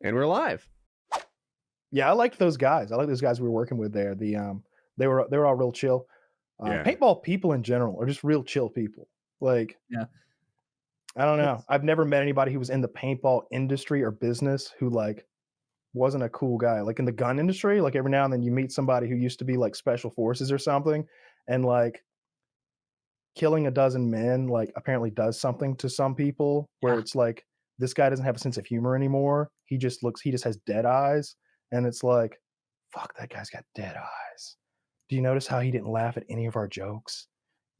And we're live. Yeah, I liked those guys. I like those guys we were working with there. They were all real chill. Yeah. Paintball people in general are just real chill people. Like, Yeah. I don't know. It's I've never met anybody who was in the paintball industry or business who like wasn't a cool guy. Like in the gun industry, like every now and then you meet somebody who used to be like special forces or something, and like killing a dozen men like apparently does something to some people where Yeah. it's like this guy doesn't have a sense of humor anymore. He just has dead eyes, and it's like, fuck, that guy's got dead eyes. Do you notice how he didn't laugh at any of our jokes?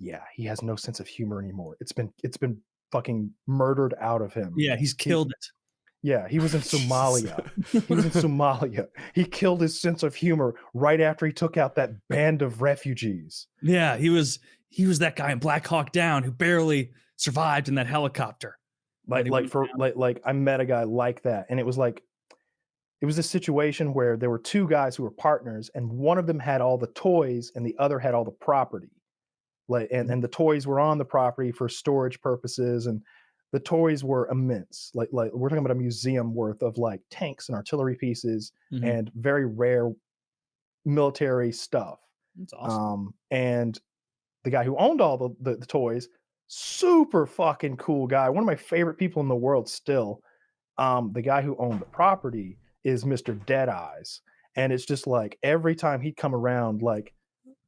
Yeah, he has no sense of humor anymore. It's been fucking murdered out of him. Yeah, he's He killed it. Yeah, he was in Jesus. Somalia. He was in Somalia. He killed his sense of humor right after he took out that band of refugees. Yeah, he was that guy in Black Hawk Down who barely survived in that helicopter. when Like he like went for down. like I met a guy like that, and it was like it was a situation where there were two guys who were partners, and one of them had all the toys and the other had all the property. Like Mhm. and the toys were on the property for storage purposes, and the toys were immense. Like we're talking about a museum worth of like tanks and artillery pieces Mhm. and very rare military stuff. That's awesome. And the guy who owned all the toys, super fucking cool guy, one of my favorite people in the world still. The guy who owned the property is Mr. Deadeyes, and it's just like every time he'd come around, like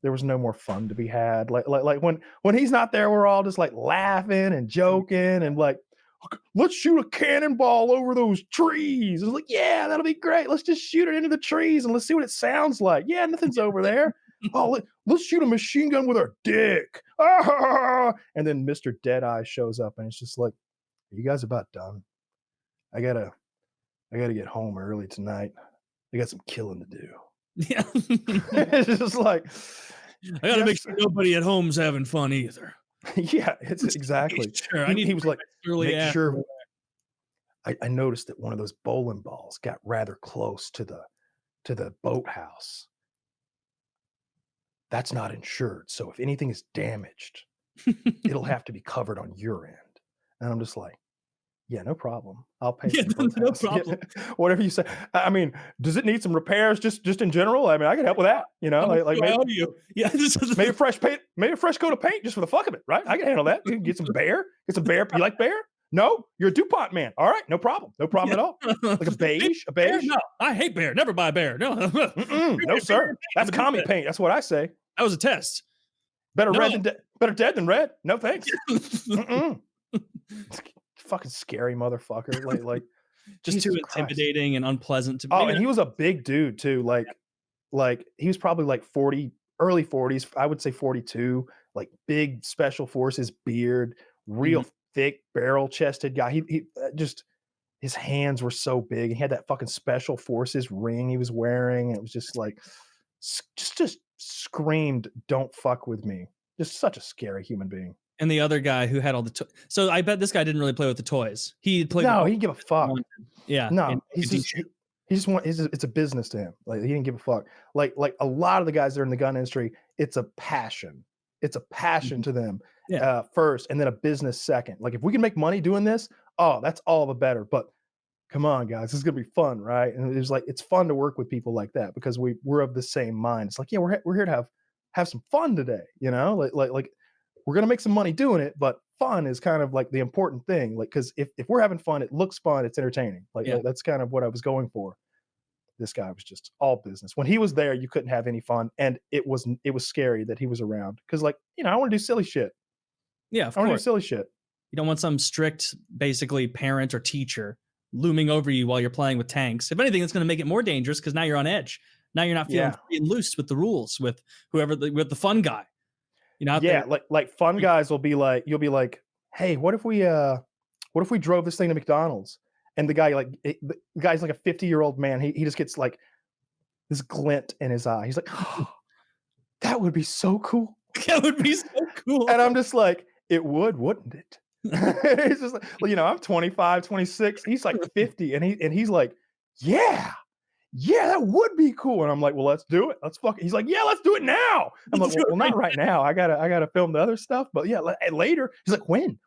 there was no more fun to be had. Like when he's not there, we're all just like laughing and joking and like, let's shoot a cannonball over those trees. It's like, yeah, that'll be great. Let's just shoot it into the trees and let's see what it sounds like. Yeah, nothing's over there. Oh, let's shoot a machine gun with our dick. Ah! And then Mr. Deadeye shows up and it's just like, are you guys about done? I gotta get home early tonight. I got some killing to do. Yeah. It's just like, I gotta make yes, sure nobody at home's having fun either. yeah, it's exactly. Sure, I need He was like, early make after. sure. I noticed that one of those bowling balls got rather close to the boathouse. That's not insured, so if anything is damaged, it'll have to be covered on your end. And I'm just like, yeah, no problem. I'll pay Yeah, for the no boathouse. problem. Whatever you say. I mean, does it need some repairs just in general? I mean, I can help with that. You know, How much like do I maybe owe you? Yeah, this is maybe a fresh paint, maybe a fresh coat of paint just for the fuck of it, right? I can handle that. You can get some bear. Get some bear. You like bear? No, you're a DuPont man. All right, no problem. No problem at all. Like a beige, a Bear? beige. No, I hate bear. Never buy bear. No, No, sir. That's commie paint. That's what I say. That was a test. Better No. red than better dead than red. No thanks. Fucking scary motherfucker. Like Just Jesus too Christ. intimidating and unpleasant to Oh, maybe and he was a big dude too. Like he was probably like 40, early 40s. I would say 42. Like big special forces beard, real Mhm. thick barrel chested guy. He just his hands were so big. He had that fucking special forces ring he was wearing. And it was just like just screamed, "Don't fuck with me." Just such a scary human being. And the other guy who had all the so I bet this guy didn't really play with the toys. He played No, with he didn't give a fuck. yeah. No, and he's he- just he just want it's a business to him. Like he didn't give a fuck. Like a lot of the guys that are in the gun industry, it's a passion. It's a passion to them. Yeah. First, and then a business second. Like if we can make money doing this, oh, that's all the better. But come on, guys, this is gonna be fun, right? And it was like it's fun to work with people like that because we're of the same mind. It's like, yeah, we're here to have some fun today, you know? Like we're gonna make some money doing it, but fun is kind of like the important thing. Like, because if we're having fun, it looks fun, it's entertaining. Yeah. Like that's kind of what I was going for. This guy was just all business. When he was there, you couldn't have any fun, and it was scary that he was around because, like, you know, I want to do silly shit. Yeah, of I want to do course. silly shit. You don't want some strict, basically parent or teacher looming over you while you're playing with tanks. If anything, it's going to make it more dangerous because now you're on edge. Now you're not feeling Yeah. free and loose with the rules, with whoever, with the fun guy. You know, out Yeah, there. like fun guys will be like, you'll be like, hey, what if we drove this thing to McDonald's? And the guy the guy's like a 50-year-old man. He just gets like this glint in his eye. He's like, oh, that would be so cool. That would be so cool. And I'm just like, it would, wouldn't it? It's just like, well, you know, I'm 25, 26. He's like 50, and he's like, yeah, that would be cool. And I'm like, well, let's do it. Let's fucking. He's like, yeah, let's do it now. I'm like, well, not right now. I gotta film the other stuff. But yeah, later. He's like, when?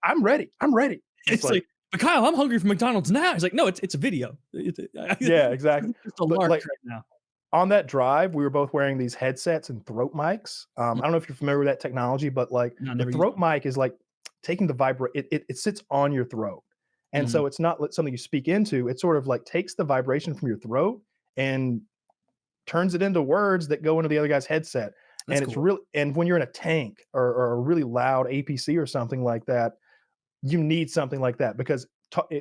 I'm ready. I'm ready. It's like But Kyle, I'm hungry for McDonald's now. He's like, no, it's a video. Yeah, exactly. It's just a But lark like right now. on that drive, we were both wearing these headsets and throat mics. I don't know if you're familiar with that technology, but like No, the never used throat mic is like taking the it sits on your throat. And one. so it's not something you speak into. It sort of like takes the vibration from your throat and turns it into words that go into the other guy's headset. That's And it's cool. really, and when you're in a tank or a really loud APC or something like that, you need something like that because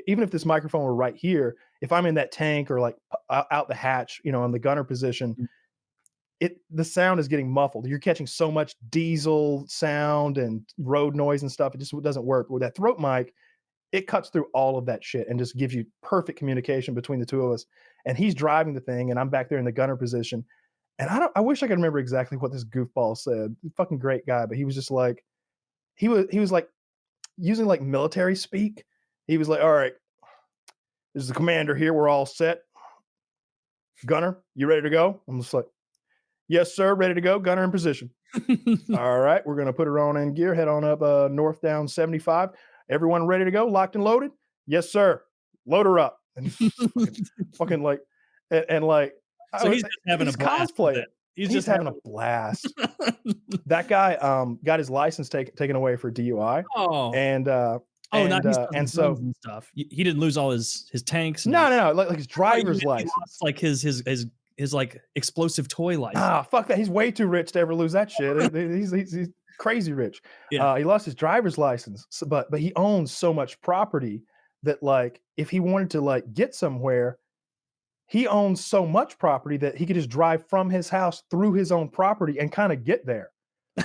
even if this microphone were right here, if I'm in that tank or like out the hatch, in the gunner position, Mm, the sound is getting muffled. You're catching so much diesel sound and road noise and stuff. It just doesn't work. With that throat mic, it cuts through all of that shit and just gives you perfect communication between the two of us. And he's driving the thing, and I'm back there in the gunner position. And I wish I could remember exactly what this goofball said. Fucking great guy, but he was just like he was like using like military speak. He was like, "All right, this is the commander here. We're all set. Gunner, you ready to go?" I'm just like, "Yes, sir, ready to go. Gunner in position." All right, we're gonna put her on in gear. Head on up north down 75. Everyone ready to go? Locked and loaded? Yes, sir. Load her up. And he's fucking like, and like, So he's just having a he's blast with cosplaying. it. He's He's just having a having. blast. That guy got his license taken away for DUI, Oh. and Oh, now he's selling and guns so and stuff. He didn't lose all his tanks and no, his. no, no, like his I thought you driver's meant he lost, license. like, his, like, explosive toy license. Ah, fuck that. He's way too rich to ever lose that shit. He's crazy rich. Yeah. He lost his driver's license, but he owns so much property that like if he wanted to like get somewhere, he owns so much property that he could just drive from his house through his own property and kind of get there.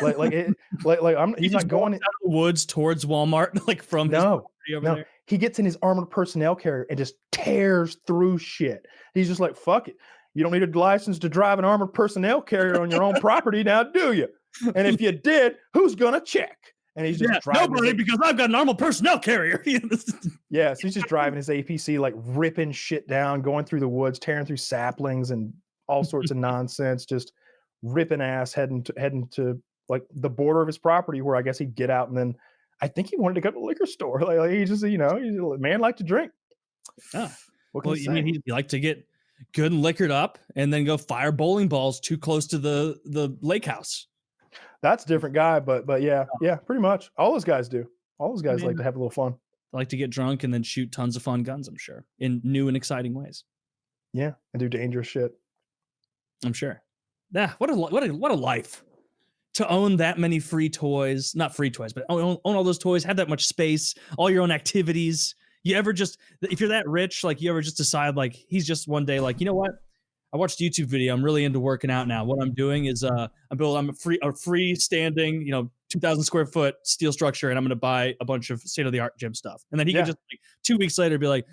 Like it, He he's just not walks going. out of the woods towards Walmart, like, from his No, property over no. there. He gets in his armored personnel carrier and just tears through shit. He's just like, fuck it. You don't need a license to drive an armored personnel carrier on your own property now, do you? And if you did, who's gonna check? And he's just Yeah, driving nobody, because I've got an armored personnel carrier. yeah, so he's just driving his APC, like ripping shit down, going through the woods, tearing through saplings and all sorts of nonsense, just ripping ass, heading to like the border of his property where I guess he'd get out and then I think he wanted to go to the liquor store. Like he just, he's a man like to drink. Ah, What can well, I I mean, say? he like to get good and liquored up and then go fire bowling balls too close to the lake house. That's a different guy, but yeah, pretty much. All those guys do. All those I guys like mean, to have a little fun. like to get drunk and then shoot tons of fun guns, I'm sure, in new and exciting ways. Yeah, and do dangerous shit. I'm sure. Yeah, what a life to own that many free toys, not free toys, but own all those toys, have that much space, all your own activities. You ever just, if you're that rich, like, you ever just decide, like, he's just one day like, you know what? I watched a YouTube video. I'm really into working out now. What I'm doing is I'm a freestanding, 2,000 square foot steel structure, and I'm going to buy a bunch of state of the art gym stuff. And then he can Yeah. just, like, 2 weeks later, be like,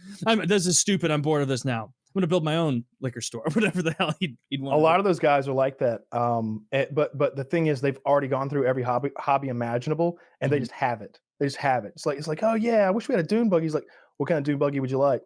this is stupid. I'm bored of this now. I'm going to build my own liquor store, or whatever the hell he'd want A to do. lot of those guys are like that. But the thing is, they've already gone through every hobby imaginable, and they Mhm. just have it. They just have it. It's like, oh yeah, I wish we had a dune buggy. He's like, what kind of dune buggy would you like?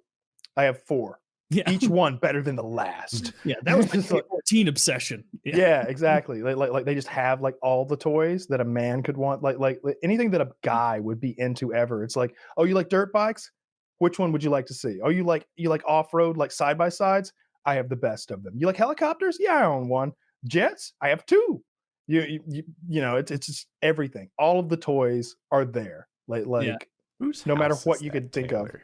I have 4. Yeah. Each one better than the last. Yeah. That was It's my just like, K-14 obsession. Yeah. yeah, exactly. Like they just have like all the toys that a man could want. Like anything that a guy would be into ever. It's like, oh, you like dirt bikes? Which one would you like to see? Oh, you like off road, like side by sides? I have the best of them. You like helicopters? Yeah, I own one. Jets? I have 2. It's just everything. All of the toys are there. Yeah. Like Whose no matter house what is you that, could think of. Taylor?